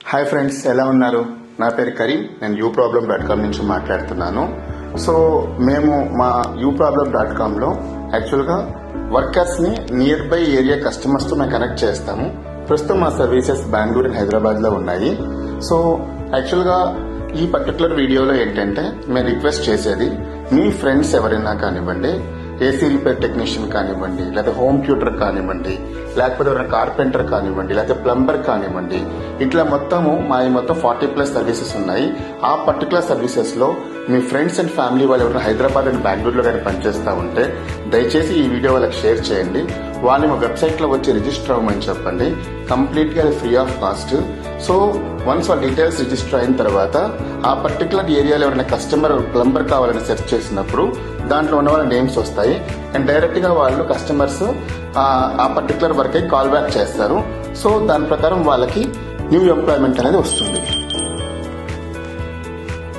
Hi friends, ఎలా ఉన్నారు? నా పేరు కరీం. నేను uproblem.com నుంచి మాట్లాడుతున్నాను. సో మేము మా uproblem.comలో యాక్చువల్గా వర్కర్స్ని నియర్ బై ఏరియా కస్టమర్స్తో మేము కనెక్ట్ చేస్తాము. ప్రస్తుతం మా సర్వీసెస్ బెంగళూరు అండ్ హైదరాబాద్లో ఉన్నాయి. సో యాక్చువల్గా ఈ పర్టికులర్ వీడియోలో ఏంటంటే మేము రిక్వెస్ట్ చేసేది, మీ ఫ్రెండ్స్ ఎవరైనా కానివ్వండి, ఏసీ రిపేర్ టెక్నీషియన్ కానివ్వండి, లేదా హోమ్ ట్యూటర్ కానివ్వండి, లేకపోతే ఎవరైనా కార్పెంటర్ కానివ్వండి, లేకపోతే ప్లంబర్ కానివ్వండి, ఇట్లా మొత్తం 40+ సర్వీసెస్ ఉన్నాయి. ఆ పర్టికులర్ సర్వీసెస్ లో మీ ఫ్రెండ్స్ అండ్ ఫ్యామిలీ వాళ్ళు ఎవరైనా హైదరాబాద్ అండ్ బెంగళూరులో కానీ పనిచేస్తూ ఉంటే దయచేసి ఈ వీడియో వాళ్ళకి షేర్ చేయండి. వాళ్ళని మా వెబ్సైట్ లో వచ్చి రిజిస్టర్ అవ్వమని చెప్పండి. కంప్లీట్ గా free of cost. So once వాళ్ళ డీటెయిల్స్ రిజిస్టర్ అయిన తర్వాత ఆ పర్టికులర్ ఏరియాలో ఎవరైనా కస్టమర్ ప్లంబర్ కావాలని సెర్చ్ చేసినప్పుడు దాంట్లో ఉన్న వాళ్ళ నేమ్స్ వస్తాయి అండ్ డైరెక్ట్ గా వాళ్ళు కస్టమర్స్ ఆ పర్టికులర్ వర్క్ కాల్ బ్యాక్ చేస్తారు. సో దాని ప్రకారం వాళ్ళకి న్యూ ఎంప్లాయ్మెంట్ అనేది వస్తుంది.